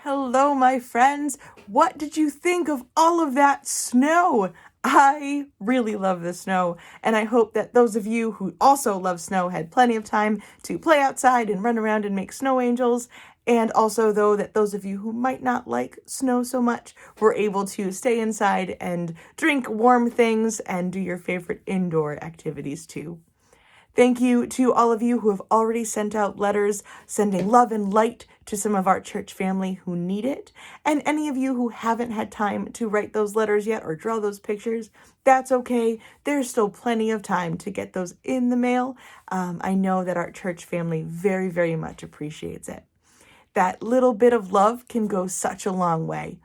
Hello, my friends. What did you think of all of that snow? I really love the snow, and I hope that those of you who also love snow had plenty of time to play outside and run around and make snow angels. And also, though, that those of you who might not like snow so much were able to stay inside and drink warm things and do your favorite indoor activities too. Thank you to all of you who have already sent out letters sending love and light to some of our church family who need it. And any of you who haven't had time to write those letters yet or draw those pictures, that's okay. There's still plenty of time to get those in the mail. I know that our church family very, very much appreciates it. That little bit of love can go such a long way.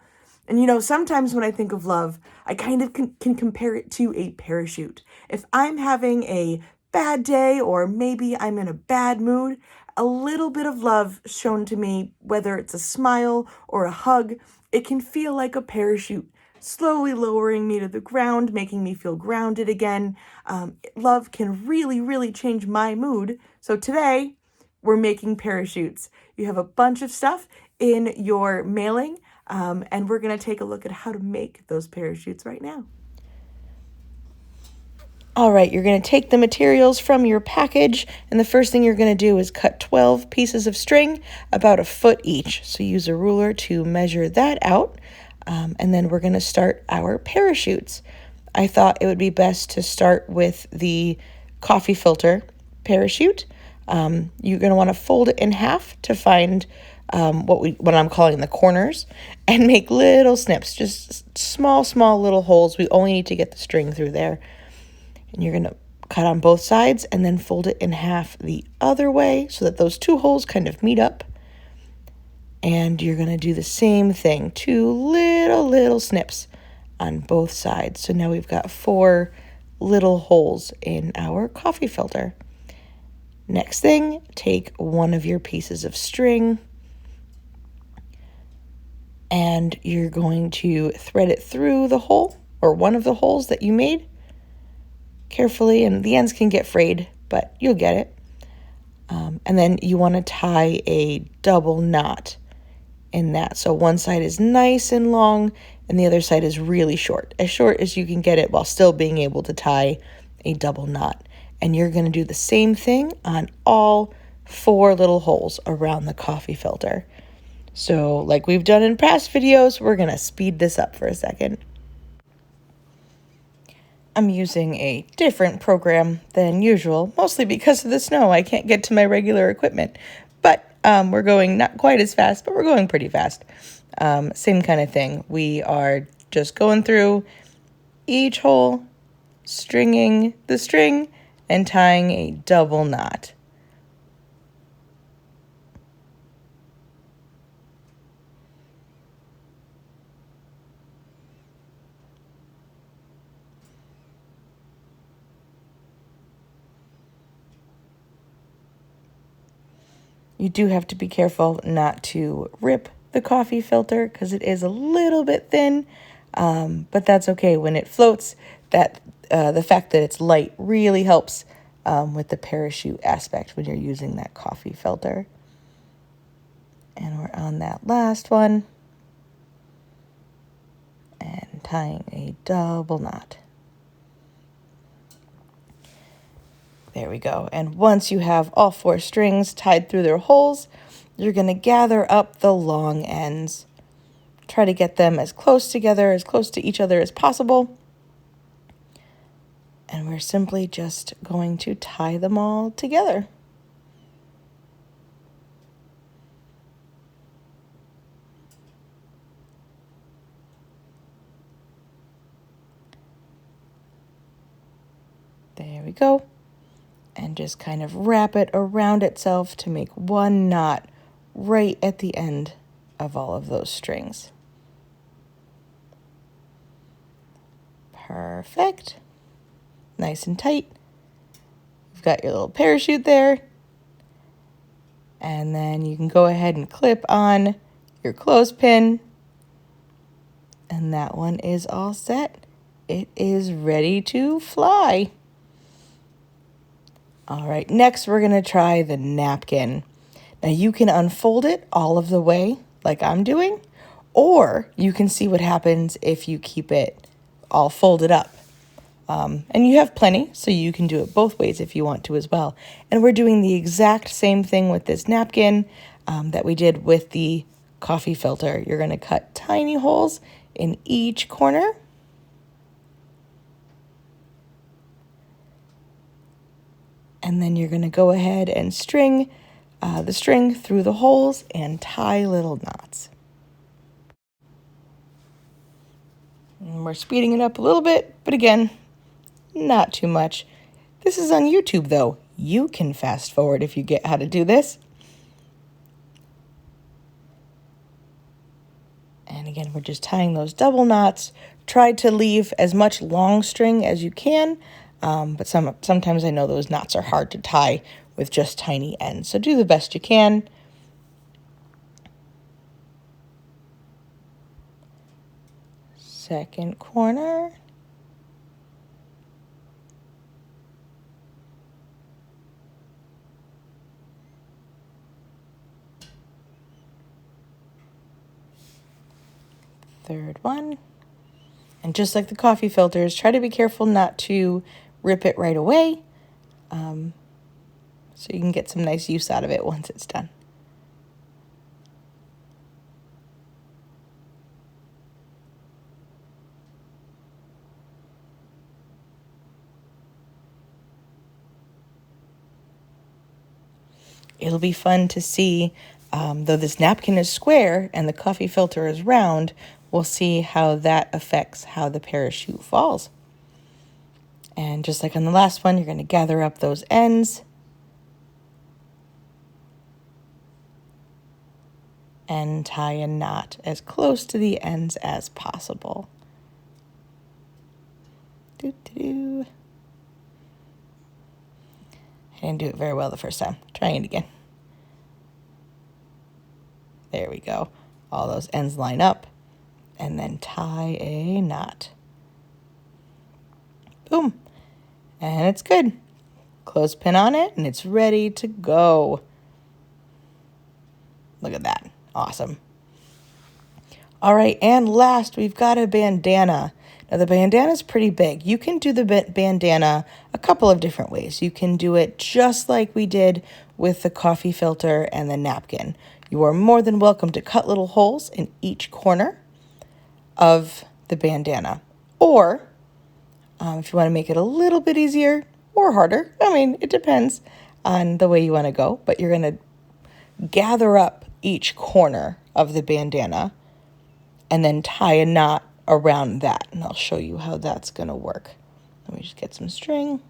And sometimes when I think of love, I kind of can compare it to a parachute. If I'm having a bad day or maybe I'm in a bad mood, a little bit of love shown to me, whether it's a smile or a hug, it can feel like a parachute, slowly lowering me to the ground, making me feel grounded again. Love can really, really change my mood. So today, we're making parachutes. You have a bunch of stuff in your mailing, and we're going to take a look at how to make those parachutes right now. All right, you're going to take the materials from your package, and the first thing you're going to do is cut 12 pieces of string, about a foot each. So use a ruler to measure that out, and then we're going to start our parachutes. I thought it would be best to start with the coffee filter parachute. You're going to want to fold it in half to find what I'm calling the corners, and make little snips, just small little holes. We only need to get the string through there. And you're going to cut on both sides and then fold it in half the other way so that those two holes kind of meet up. And you're going to do the same thing, two little snips on both sides. So now we've got 4 little holes in our coffee filter. Next thing, take one of your pieces of string and you're going to thread it through the hole or one of the holes that you made carefully, and the ends can get frayed, but you'll get it. And then you want to tie a double knot in that. So one side is nice and long and the other side is really short as you can get it while still being able to tie a double knot. And you're going to do the same thing on all 4 little holes around the coffee filter. So like we've done in past videos, we're going to speed this up for a second. I'm using a different program than usual, mostly because of the snow. I can't get to my regular equipment, but we're going not quite as fast, but we're going pretty fast. Same kind of thing. We are just going through each hole, stringing the string, and tying a double knot. You do have to be careful not to rip the coffee filter because it is a little bit thin, but that's okay. When it floats, the fact that it's light really helps with the parachute aspect when you're using that coffee filter. And we're on that last one and tying a double knot. There we go. And once you have all 4 strings tied through their holes, you're going to gather up the long ends. Try to get them as close together, as close to each other as possible. And we're simply just going to tie them all together. There we go. And just kind of wrap it around itself to make one knot right at the end of all of those strings. Perfect. Nice and tight. You've got your little parachute there. And then you can go ahead and clip on your clothespin. And that one is all set. It is ready to fly. All right, next we're going to try the napkin. Now you can unfold it all of the way like I'm doing, or you can see what happens if you keep it all folded up. And you have plenty, so you can do it both ways if you want to as well. And we're doing the exact same thing with this napkin that we did with the coffee filter. You're going to cut tiny holes in each corner. And then you're going to go ahead and string the string through the holes and tie little knots. And we're speeding it up a little bit, but again, not too much. This is on YouTube though. You can fast forward if you get how to do this. And again, we're just tying those double knots. Try to leave as much long string as you can, but sometimes I know those knots are hard to tie with just tiny ends. So do the best you can. Second corner. Third one. And just like the coffee filters, try to be careful not to rip it right away, so you can get some nice use out of it once it's done. It'll be fun to see, though this napkin is square and the coffee filter is round, we'll see how that affects how the parachute falls. And just like on the last one, you're going to gather up those ends and tie a knot as close to the ends as possible. I didn't do it very well the first time. Trying it again. There we go. All those ends line up, and then tie a knot. Boom. And it's good. Clothespin on it, and it's ready to go. Look at that. Awesome. All right, and last, we've got a bandana. Now, the bandana is pretty big. You can do the bandana a couple of different ways. You can do it just like we did with the coffee filter and the napkin. You are more than welcome to cut little holes in each corner of the bandana. Or, if you want to make it a little bit easier or harder, I mean, it depends on the way you want to go, but you're going to gather up each corner of the bandana and then tie a knot around that, and I'll show you how that's going to work. Let me just get some string.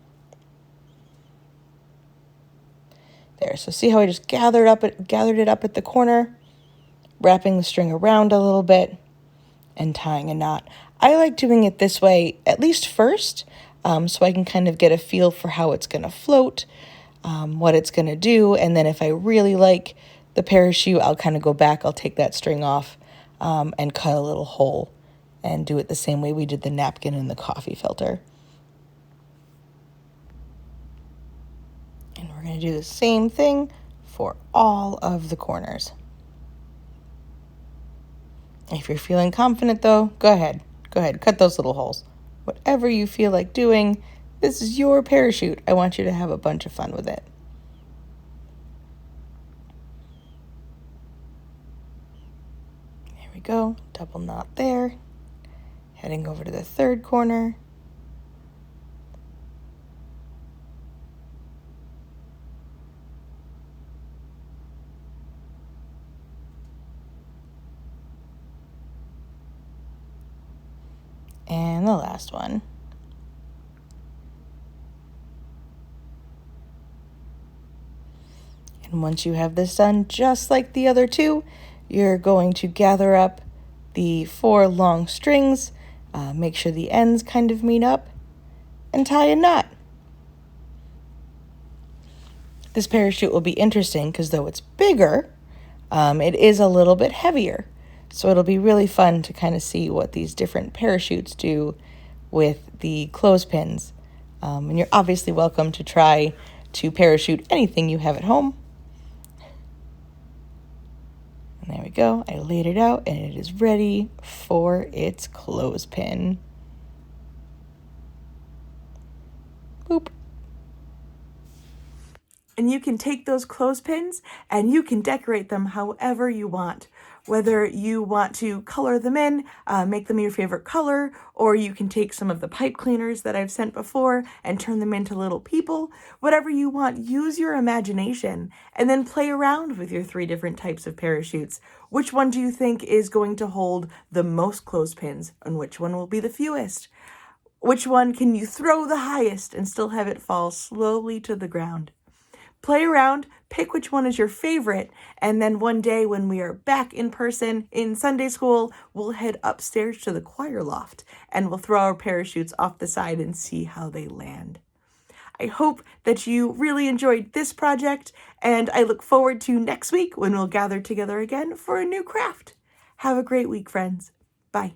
There, so see how I just gathered it up at the corner, wrapping the string around a little bit and tying a knot. I like doing it this way, at least first, so I can kind of get a feel for how it's going to float, what it's going to do, and then if I really like the parachute, I'll kind of go back, I'll take that string off, and cut a little hole and do it the same way we did the napkin and the coffee filter. And we're going to do the same thing for all of the corners. If you're feeling confident though, go ahead, cut those little holes. Whatever you feel like doing, this is your parachute. I want you to have a bunch of fun with it. There we go, double knot there. Heading over to the third corner. And the last one. And once you have this done, just like the other two, you're going to gather up the 4 long strings, make sure the ends kind of meet up, and tie a knot. This parachute will be interesting because though it's bigger, it is a little bit heavier. So it'll be really fun to kind of see what these different parachutes do with the clothespins. And you're obviously welcome to try to parachute anything you have at home. And there we go. I laid it out and it is ready for its clothespin. Boop. And you can take those clothespins and you can decorate them however you want. Whether you want to color them in, make them your favorite color, or you can take some of the pipe cleaners that I've sent before and turn them into little people. Whatever you want, use your imagination and then play around with your 3 different types of parachutes. Which one do you think is going to hold the most clothespins and which one will be the fewest? Which one can you throw the highest and still have it fall slowly to the ground? Play around, pick which one is your favorite, and then one day when we are back in person in Sunday school, we'll head upstairs to the choir loft and we'll throw our parachutes off the side and see how they land. I hope that you really enjoyed this project, and I look forward to next week when we'll gather together again for a new craft. Have a great week, friends. Bye.